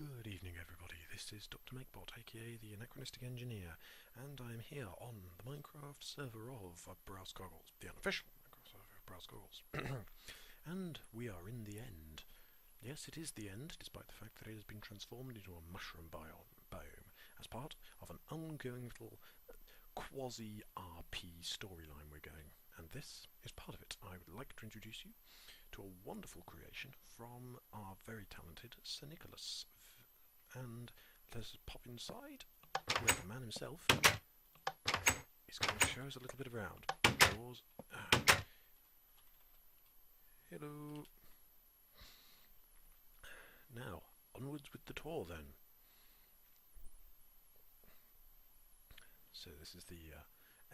Good evening everybody, this is Dr. MakeBot, aka the Anachronistic Engineer, and I am here on the Minecraft server of BrassBlocks, the unofficial Minecraft server of BrassBlocks. And we are in the end. Yes, it is the end, despite the fact that it has been transformed into a mushroom biome, as part of an ongoing little quasi-RP storyline we're going. And this is part of it. I would like to introduce you to a wonderful creation from our very talented Sir Nicholas. And let's pop inside, where the man himself is going to show us a little bit around. Doors. Hello. Now, onwards with the tour then. So this is the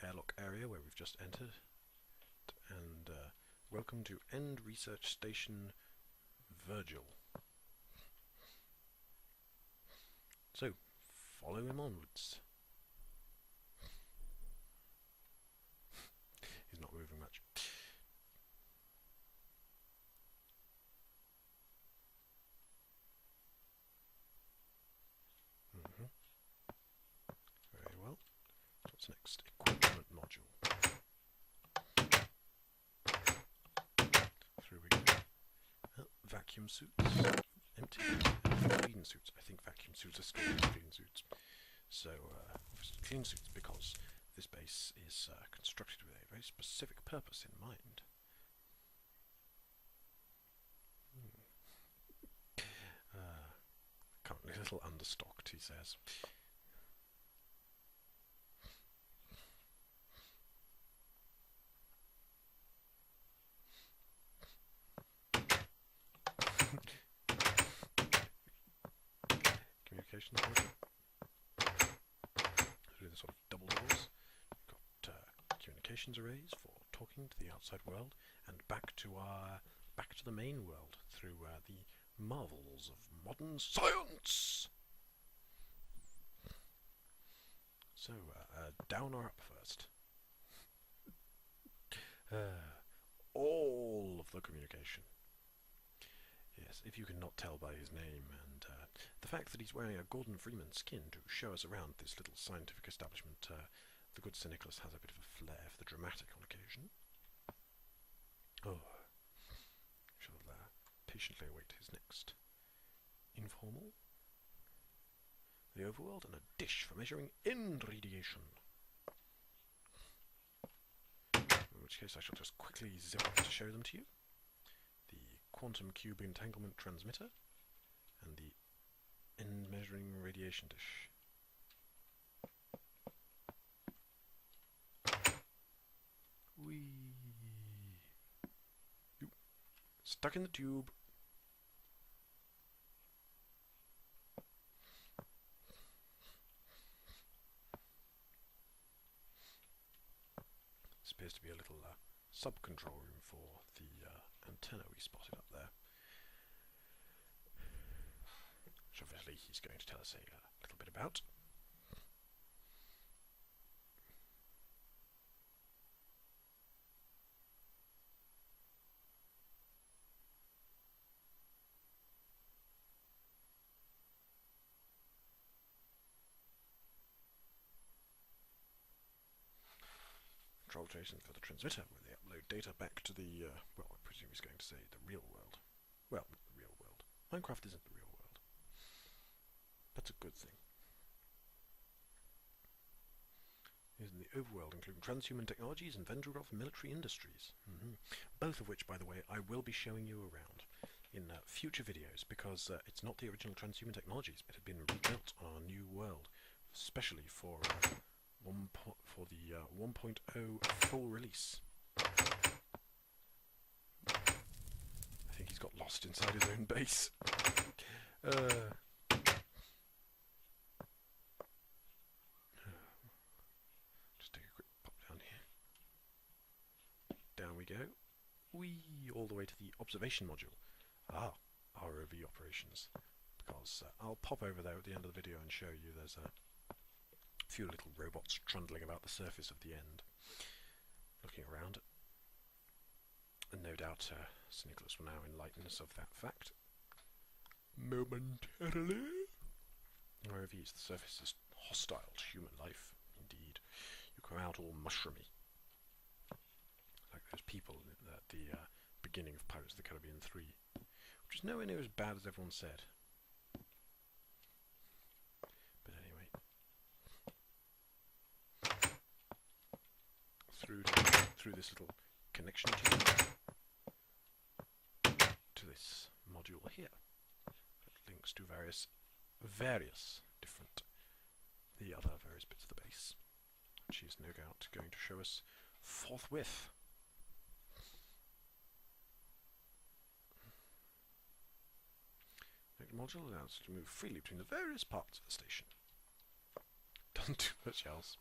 airlock area where we've just entered. And welcome to End Research Station Virgil. So, follow him onwards. He's not moving much. Very well. What's next? Equipment module. Through we go. Vacuum suits. Empty. Clean suits. I think vacuum suits are still clean suits. So, clean suits because this base is constructed with a very specific purpose in mind. Currently a little understocked, he says. Communications module. Through the sort of double doors. We've got communications arrays for talking to the outside world and back to the main world through the marvels of modern science. So down or up first? All of the communication. Yes, if you can not tell by his name and the fact that he's wearing a Gordon Freeman skin to show us around this little scientific establishment, the good Sir Nicholas has a bit of a flair for the dramatic on occasion. Oh, shall patiently await his next informal. The overworld and a dish for measuring end radiation. In which case I shall just quickly zip up to show them to you. The quantum cube entanglement transmitter and the end measuring radiation dish. Whee! Stuck in the tube. This appears to be a little sub-control room for the antenna we spotted up there. Which obviously he's going to tell us a little bit about. Control stations for the transmitter, where they upload data back to the, well, I presume he's going to say the real world. Well, the real world. Minecraft isn't the real world. That's a good thing. Here's in the overworld, including transhuman technologies and Vendrugov military industries. Both of which, by the way, I will be showing you around in future videos, because it's not the original transhuman technologies. It had been rebuilt on our new world, especially for the 1.0 full release. I think he's got lost inside his own base. Just take a quick pop down here. Down we go. Whee! All the way to the observation module. ROV operations. Because I'll pop over there at the end of the video and show you there's a few little robots trundling about the surface of the end, looking around. And no doubt Sir Nicholas will now enlighten us of that fact momentarily. ROVs, the surface is hostile to human life. Indeed. You come out all mushroomy. Like those people at the beginning of Pirates of the Caribbean 3. Which is nowhere near as bad as everyone said. But anyway. Through this little connection tube to this module here. That links to various different the other various bits of the base, which is no doubt going to show us forthwith. The module allows us to move freely between the various parts of the station. Doesn't do much else.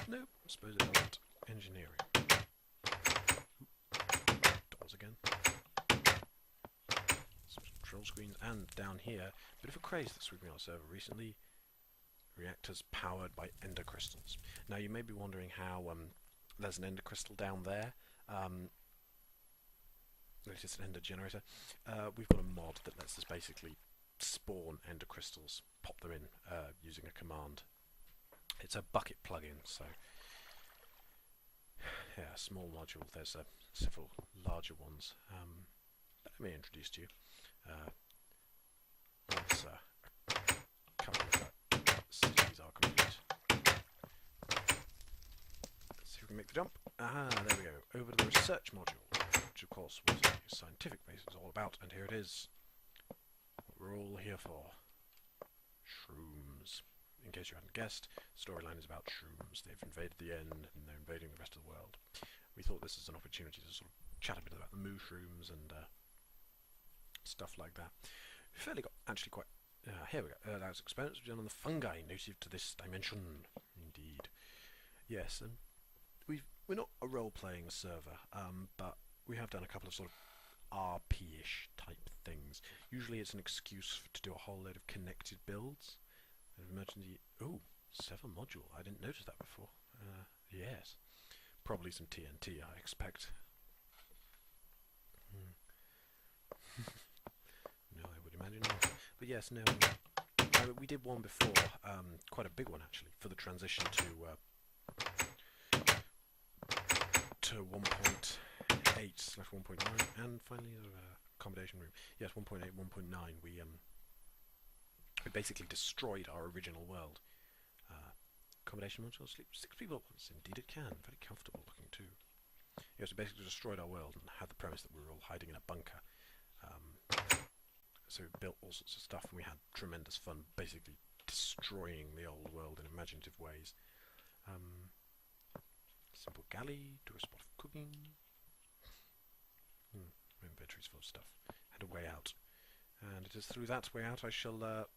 No, I suppose it doesn't. Engineering. Doors again. Some control screens, and down here, a bit of a craze that's sweeping our server recently. Reactors powered by ender crystals. Now you may be wondering how there's an ender crystal down there. It's just an ender generator. We've got a mod that lets us basically spawn ender crystals, pop them in using a command. It's a bucket plugin, so yeah, a small module. There's several larger ones. Let me introduce to you. Once a couple of cities are complete. Let's see if we can make the jump. Ah, there we go. Over to the research module, which of course what the scientific base is all about, and here it is. What we're all here for. Shrooms. In case you hadn't guessed, the storyline is about shrooms. They've invaded the end, and they're invading the rest of the world. We thought this is an opportunity to sort of chat a bit about the mushrooms and stuff like that. We fairly got actually quite. Here we go. That's experiments done on the fungi native to this dimension. Indeed, yes. And we're not a role-playing server, but we have done a couple of sort of RP-ish type things. Usually, it's an excuse to do a whole load of connected builds. Emergency. Oh, 7 module. I didn't notice that before. Yes, probably some TNT. I expect. No, I would imagine not. But yes, no. We did one before, quite a big one actually, for the transition to 1.8/1.9, and finally accommodation room. Yes, 1.8, 1.9. We basically destroyed our original world. Accommodation module, sleep 6 people. Yes, indeed it can. Very comfortable looking too. Yes, we basically destroyed our world and had the premise that we were all hiding in a bunker. So we built all sorts of stuff, and we had tremendous fun basically destroying the old world in imaginative ways. Simple galley to a spot of cooking. My inventory's full of stuff. Had a way out. And it is through that way out I shall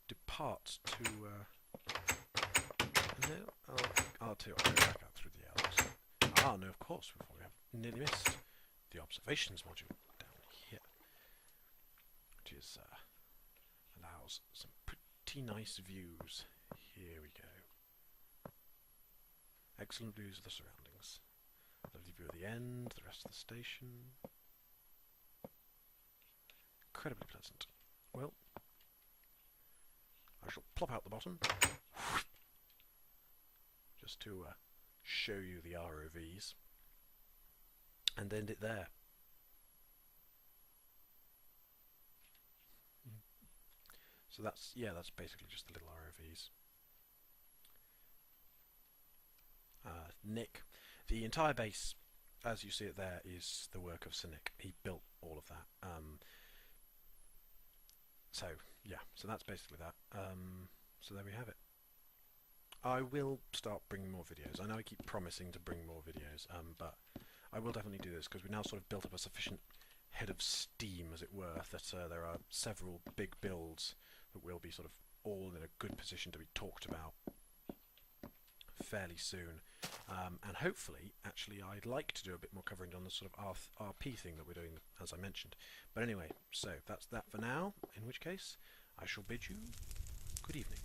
depart to no, I'll tell you what, I'll go back out through the elves. Ah, no, of course, before we have nearly missed the observations module down here, which is allows some pretty nice views. Here we go. Excellent views of the surroundings. Lovely view of the end, the rest of the station. Incredibly pleasant. Well, I shall plop out the bottom just to show you the ROVs and end it there. So that's basically just the little ROVs. Nick, the entire base, as you see it there, is the work of Sir Nick. He built all of that. So yeah, so that's basically that. So there we have it. I will start bringing more videos. I know I keep promising to bring more videos, but I will definitely do this because we now sort of built up a sufficient head of steam, as it were, that there are several big builds that will be sort of all in a good position to be talked about fairly soon. And hopefully, actually, I'd like to do a bit more covering on the sort of RP thing that we're doing, as I mentioned. But anyway, so that's that for now, in which case I shall bid you good evening.